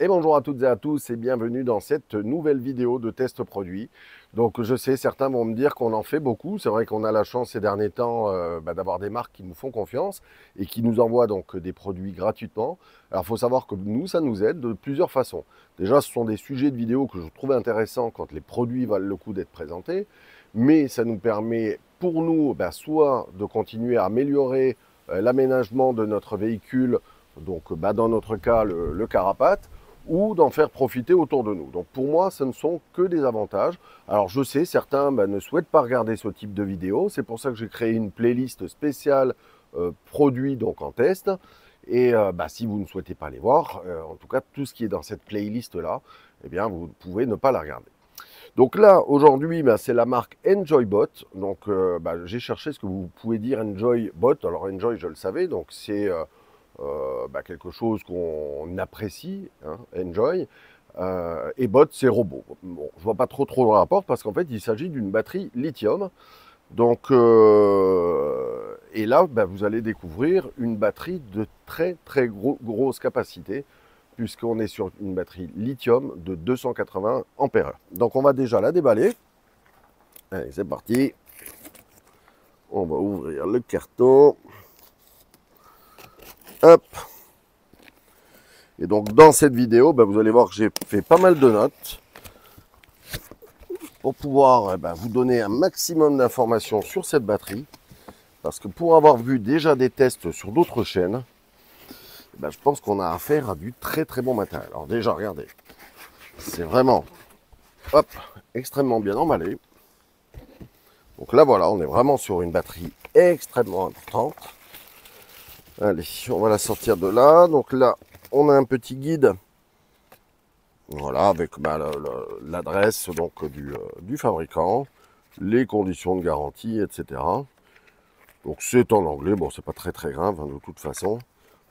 Et bonjour à toutes et à tous et bienvenue dans cette nouvelle vidéo de test produit. Donc je sais, certains vont me dire qu'on en fait beaucoup. C'est vrai qu'on a la chance ces derniers temps d'avoir des marques qui nous font confiance et qui nous envoient donc des produits gratuitement. Alors il faut savoir que nous, ça nous aide de plusieurs façons. Déjà, ce sont des sujets de vidéo que je trouve intéressants quand les produits valent le coup d'être présentés. Mais ça nous permet pour nous soit de continuer à améliorer l'aménagement de notre véhicule, donc dans notre cas le carapate, ou d'en faire profiter autour de nous. Donc pour moi, ce ne sont que des avantages. Alors je sais, certains ne souhaitent pas regarder ce type de vidéo. C'est pour ça que j'ai créé une playlist spéciale produits donc en test. Et si vous ne souhaitez pas les voir, en tout cas tout ce qui est dans cette playlist-là, eh bien vous pouvez ne pas la regarder. Donc là, aujourd'hui, c'est la marque EnjoyBot. Donc j'ai cherché ce que vous pouvez dire EnjoyBot. Alors Enjoy, je le savais, donc c'est quelque chose qu'on apprécie, hein, Enjoy. Et Bot, c'est robot. Bon, je vois pas trop le rapport parce qu'en fait, il s'agit d'une batterie lithium. Donc, et là, vous allez découvrir une batterie de très grosse capacité puisqu'on est sur une batterie lithium de 280 ampères. Donc, on va déjà la déballer. Allez, c'est parti. On va ouvrir le carton. Hop. Et donc dans cette vidéo, vous allez voir que j'ai fait pas mal de notes pour pouvoir vous donner un maximum d'informations sur cette batterie. Parce que pour avoir vu déjà des tests sur d'autres chaînes, je pense qu'on a affaire à du très bon matériel. Alors déjà, regardez, c'est vraiment extrêmement bien emballé. Donc là voilà, on est vraiment sur une batterie extrêmement importante. Allez, on va la sortir de là. Donc là, on a un petit guide, voilà, avec l'adresse donc du fabricant, les conditions de garantie, etc. Donc c'est en anglais, bon c'est pas très grave de toute façon.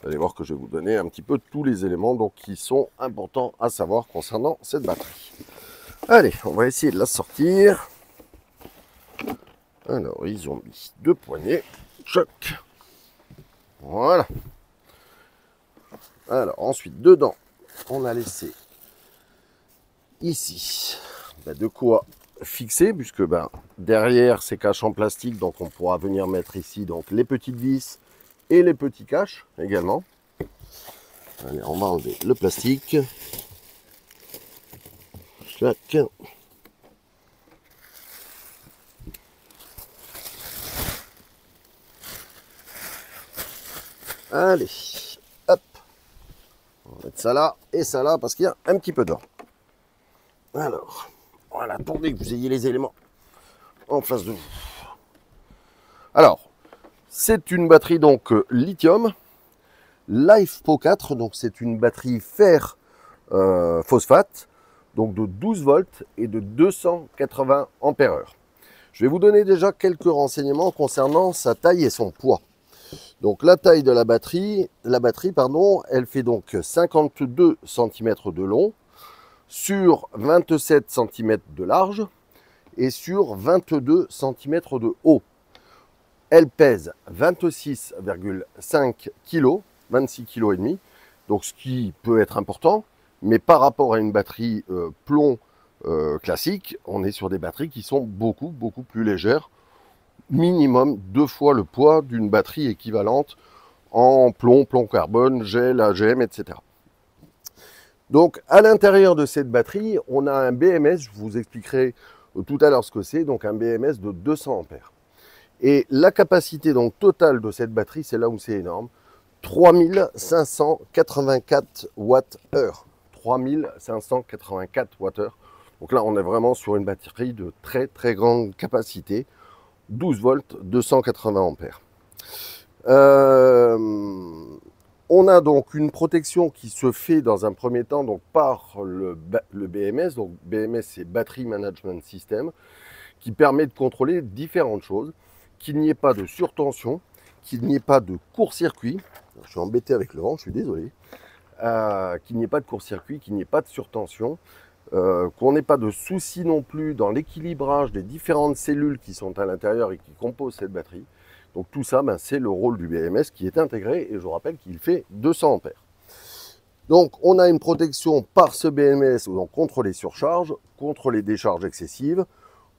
Vous allez voir que je vais vous donner un petit peu tous les éléments donc, qui sont importants à savoir concernant cette batterie. Allez, on va essayer de la sortir. Alors, ils ont mis deux poignées. Choc. Voilà. Alors, ensuite, dedans, on a laissé ici de quoi fixer, puisque derrière ces caches en plastique, donc on pourra venir mettre ici donc les petites vis et les petits caches également. Allez, on va enlever le plastique. Clac. Allez, hop. On va mettre ça là et ça là parce qu'il y a un petit peu d'or. Alors, voilà, attendez que vous ayez les éléments en face de vous. Alors, c'est une batterie donc lithium, LiFePO4, donc c'est une batterie fer phosphate, donc de 12 volts et de 280 ampères-heure. Je vais vous donner déjà quelques renseignements concernant sa taille et son poids. Donc la taille de la batterie, elle fait donc 52 cm de long, sur 27 cm de large et sur 22 cm de haut. Elle pèse 26,5 kg, 26 kg et demi, donc ce qui peut être important, mais par rapport à une batterie plomb classique, on est sur des batteries qui sont beaucoup plus légères, minimum 2 fois le poids d'une batterie équivalente en plomb carbone, gel, AGM, etc. Donc, à l'intérieur de cette batterie, on a un BMS, je vous expliquerai tout à l'heure ce que c'est, donc un BMS de 200 ampères. Et la capacité donc totale de cette batterie, c'est là où c'est énorme, 3584 Wh. 3584 Wh. Donc là, on est vraiment sur une batterie de très grande capacité, 12 volts, 280 ampères. On a donc une protection qui se fait dans un premier temps donc par le BMS. Donc BMS, c'est Battery Management System, qui permet de contrôler différentes choses, qu'il n'y ait pas de surtension, qu'il n'y ait pas de court-circuit. Je suis embêté avec le vent, je suis désolé. Qu'il n'y ait pas de court-circuit, qu'il n'y ait pas de surtension, qu'on n'ait pas de soucis non plus dans l'équilibrage des différentes cellules qui sont à l'intérieur et qui composent cette batterie. Donc tout ça, c'est le rôle du BMS qui est intégré et je vous rappelle qu'il fait 200 ampères. Donc, on a une protection par ce BMS donc, contre les surcharges, contre les décharges excessives,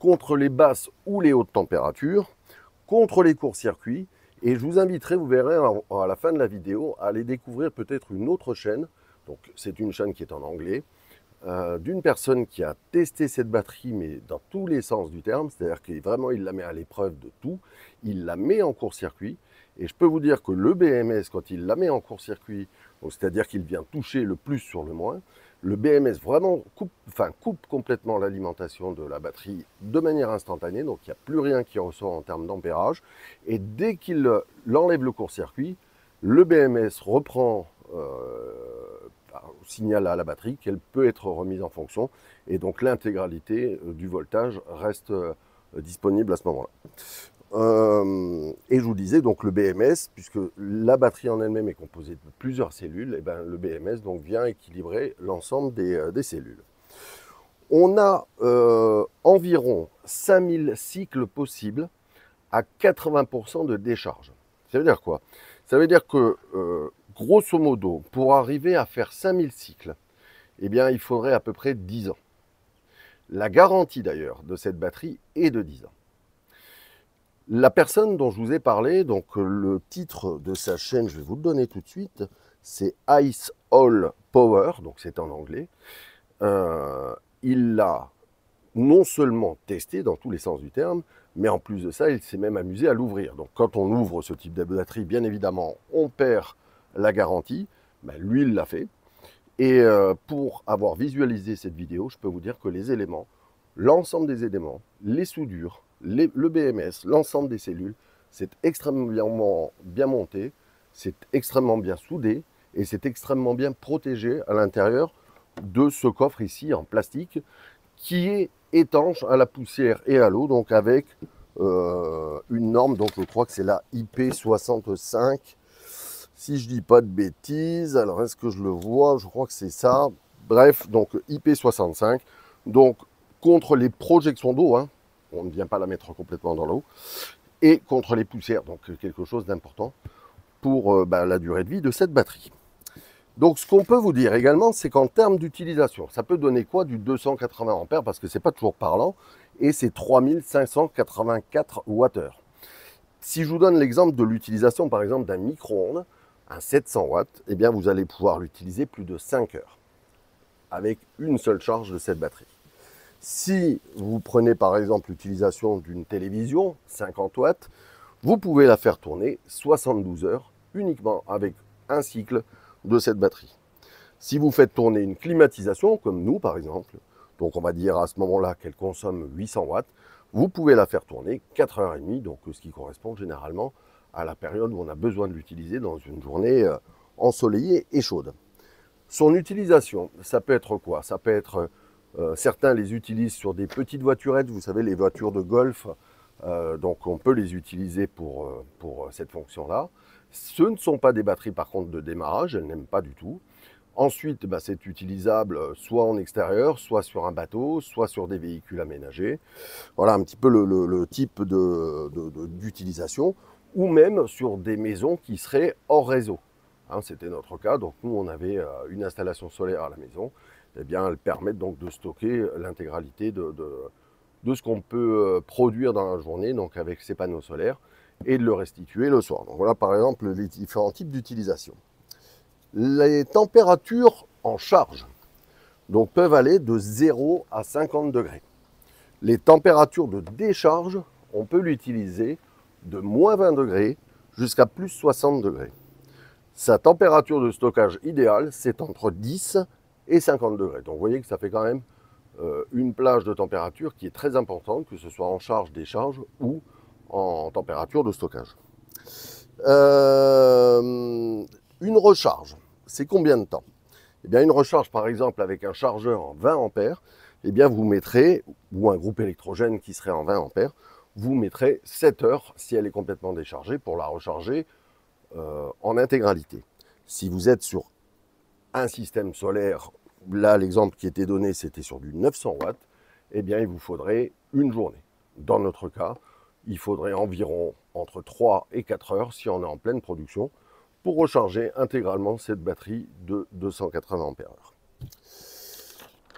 contre les basses ou les hautes températures, contre les courts-circuits. Et je vous inviterai, vous verrez à la fin de la vidéo, à aller découvrir peut-être une autre chaîne. Donc, c'est une chaîne qui est en anglais, d'une personne qui a testé cette batterie, mais dans tous les sens du terme. C'est-à-dire qu'il vraiment, il la met à l'épreuve de tout. Il la met en court-circuit. Et je peux vous dire que le BMS, quand il la met en court-circuit, c'est-à-dire qu'il vient toucher le plus sur le moins, le BMS vraiment coupe complètement l'alimentation de la batterie de manière instantanée, donc il n'y a plus rien qui ressort en termes d'ampérage. Et dès qu'il enlève le court-circuit, le BMS reprend signal à la batterie qu'elle peut être remise en fonction, et donc l'intégralité du voltage reste disponible à ce moment-là. Et je vous disais, donc le BMS, puisque la batterie en elle-même est composée de plusieurs cellules, et ben le BMS donc vient équilibrer l'ensemble des cellules. On a environ 5000 cycles possibles à 80% de décharge. Ça veut dire quoi? Ça veut dire que, grosso modo, pour arriver à faire 5000 cycles, eh bien, il faudrait à peu près 10 ans. La garantie d'ailleurs de cette batterie est de 10 ans. La personne dont je vous ai parlé, donc le titre de sa chaîne, je vais vous le donner tout de suite, c'est Ice All Power, donc c'est en anglais. Il l'a non seulement testé dans tous les sens du terme, mais en plus de ça, il s'est même amusé à l'ouvrir. Donc quand on ouvre ce type de batterie, bien évidemment, on perd la garantie. Ben, lui, il l'a fait. Et pour avoir visualisé cette vidéo, je peux vous dire que les éléments, l'ensemble des éléments, les soudures, le BMS, l'ensemble des cellules, c'est extrêmement bien monté, c'est extrêmement bien soudé et c'est extrêmement bien protégé à l'intérieur de ce coffre ici en plastique qui est étanche à la poussière et à l'eau, donc avec une norme, donc je crois que c'est la IP65, si je dis pas de bêtises. Alors est-ce que je le vois? Je crois que c'est ça. Bref, donc IP65, donc contre les projections d'eau, hein, on ne vient pas la mettre complètement dans l'eau, et contre les poussières, donc quelque chose d'important pour la durée de vie de cette batterie. Donc ce qu'on peut vous dire également, c'est qu'en termes d'utilisation, ça peut donner quoi? Du 280 ampères, parce que c'est pas toujours parlant, et c'est 3584 Wh. Si je vous donne l'exemple de l'utilisation par exemple d'un micro-ondes, un 700 watts, eh bien vous allez pouvoir l'utiliser plus de 5 heures avec une seule charge de cette batterie. Si vous prenez par exemple l'utilisation d'une télévision, 50 watts, vous pouvez la faire tourner 72 heures uniquement avec un cycle de cette batterie. Si vous faites tourner une climatisation, comme nous par exemple, donc on va dire à ce moment-là qu'elle consomme 800 watts, vous pouvez la faire tourner 4h30, donc ce qui correspond généralement à la période où on a besoin de l'utiliser dans une journée ensoleillée et chaude. Son utilisation, ça peut être quoi? Ça peut être, certains les utilisent sur des petites voiturettes, vous savez, les voitures de golf, donc on peut les utiliser pour cette fonction-là. Ce ne sont pas des batteries par contre de démarrage, elles n'aiment pas du tout. Ensuite, c'est utilisable soit en extérieur, soit sur un bateau, soit sur des véhicules aménagés. Voilà un petit peu le type d'utilisation, ou même sur des maisons qui seraient hors réseau. Hein, c'était notre cas, donc nous on avait une installation solaire à la maison. Eh bien, elles permettent donc de stocker l'intégralité de ce qu'on peut produire dans la journée, donc avec ces panneaux solaires, et de le restituer le soir. Donc voilà par exemple les différents types d'utilisation. Les températures en charge donc, peuvent aller de 0 à 50 degrés. Les températures de décharge, on peut l'utiliser de moins 20 degrés jusqu'à plus 60 degrés. Sa température de stockage idéale, c'est entre 10 et 50 degrés. Donc vous voyez que ça fait quand même une plage de température qui est très importante, que ce soit en charge, décharge ou en température de stockage. Une recharge, c'est combien de temps? Eh bien, une recharge, par exemple, avec un chargeur en 20 ampères, eh bien, vous mettrez, ou un groupe électrogène qui serait en 20 ampères, vous mettrez 7 heures si elle est complètement déchargée pour la recharger en intégralité. Si vous êtes sur un système solaire, là, l'exemple qui était donné, c'était sur du 900 watts, eh bien, il vous faudrait une journée. Dans notre cas, il faudrait environ entre 3 et 4 heures si on est en pleine production pour recharger intégralement cette batterie de 280 ampères.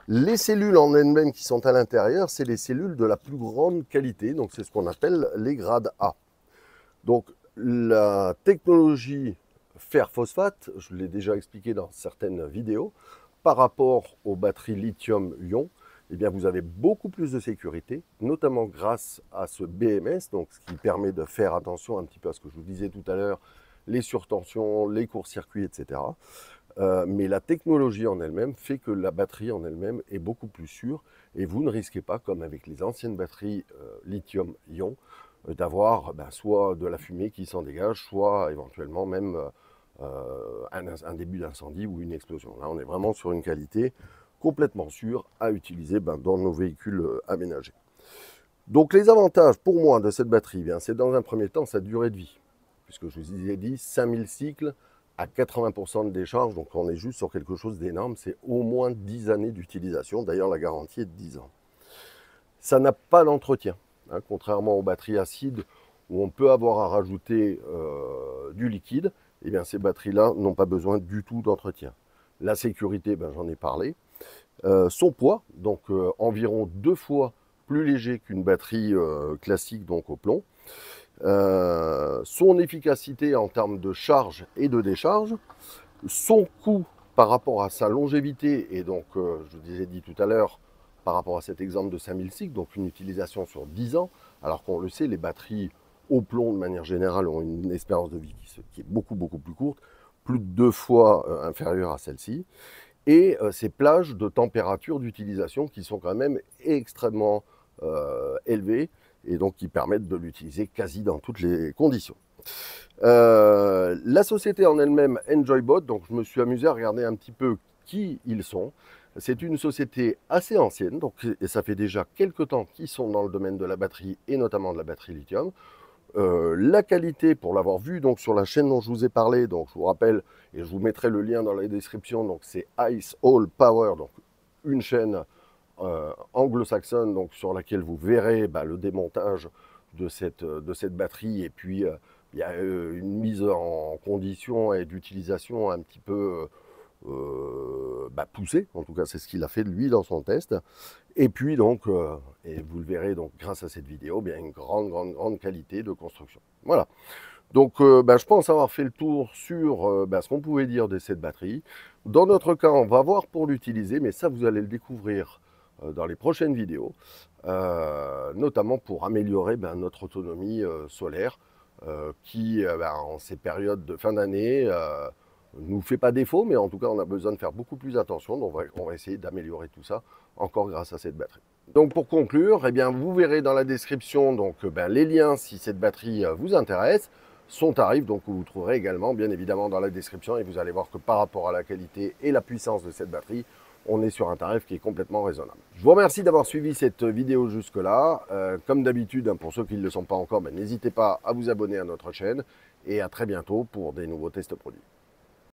Les cellules en elles-mêmes qui sont à l'intérieur, c'est les cellules de la plus grande qualité, donc c'est ce qu'on appelle les grades A. Donc la technologie fer-phosphate, je l'ai déjà expliqué dans certaines vidéos, par rapport aux batteries lithium-ion, eh bien vous avez beaucoup plus de sécurité, notamment grâce à ce BMS, donc ce qui permet de faire attention un petit peu à ce que je vous disais tout à l'heure, les surtensions, les courts-circuits, etc. Mais la technologie en elle-même fait que la batterie en elle-même est beaucoup plus sûre et vous ne risquez pas, comme avec les anciennes batteries lithium-ion, d'avoir soit de la fumée qui s'en dégage, soit éventuellement même un début d'incendie ou une explosion. Là, on est vraiment sur une qualité complètement sûre à utiliser dans nos véhicules aménagés. Donc les avantages pour moi de cette batterie, c'est dans un premier temps sa durée de vie, puisque je vous ai dit 5000 cycles à 80% de décharge, donc on est juste sur quelque chose d'énorme, c'est au moins 10 années d'utilisation, d'ailleurs la garantie est de 10 ans. Ça n'a pas d'entretien, hein, contrairement aux batteries acides où on peut avoir à rajouter du liquide, eh bien ces batteries-là n'ont pas besoin du tout d'entretien. La sécurité, j'en ai parlé. Son poids, donc environ 2 fois plus léger qu'une batterie classique, donc au plomb. Son efficacité en termes de charge et de décharge, son coût par rapport à sa longévité, et donc je vous ai dit tout à l'heure, par rapport à cet exemple de 5000 cycles, donc une utilisation sur 10 ans, alors qu'on le sait, les batteries au plomb de manière générale ont une espérance de vie qui est beaucoup plus courte, plus de 2 fois inférieure à celle-ci, et ces plages de température d'utilisation qui sont quand même extrêmement élevées, et donc qui permettent de l'utiliser quasi dans toutes les conditions. La société en elle-même, Enjoybot, donc je me suis amusé à regarder un petit peu qui ils sont. C'est une société assez ancienne, donc, et ça fait déjà quelques temps qu'ils sont dans le domaine de la batterie et notamment de la batterie lithium. La qualité, pour l'avoir vu donc, sur la chaîne dont je vous ai parlé, donc je vous rappelle, et je vous mettrai le lien dans la description, donc c'est Ice All Power, donc une chaîne anglo-saxonne donc, sur laquelle vous verrez le démontage de cette batterie, et puis il y a une mise en condition et d'utilisation un petit peu poussée, en tout cas c'est ce qu'il a fait lui dans son test, et puis donc, et vous le verrez donc grâce à cette vidéo, une grande qualité de construction. Voilà. Donc je pense avoir fait le tour sur ce qu'on pouvait dire de cette batterie. Dans notre cas, on va voir pour l'utiliser, mais ça vous allez le découvrir dans les prochaines vidéos, notamment pour améliorer notre autonomie solaire qui, en ces périodes de fin d'année, nous fait pas défaut, mais en tout cas on a besoin de faire beaucoup plus attention, donc on va essayer d'améliorer tout ça encore grâce à cette batterie. Donc pour conclure, vous verrez dans la description donc, les liens si cette batterie vous intéresse, son tarif, donc vous trouverez également bien évidemment dans la description, et vous allez voir que par rapport à la qualité et la puissance de cette batterie, on est sur un tarif qui est complètement raisonnable. Je vous remercie d'avoir suivi cette vidéo jusque-là. Comme d'habitude, pour ceux qui ne le sont pas encore, n'hésitez pas à vous abonner à notre chaîne, et à très bientôt pour des nouveaux tests produits.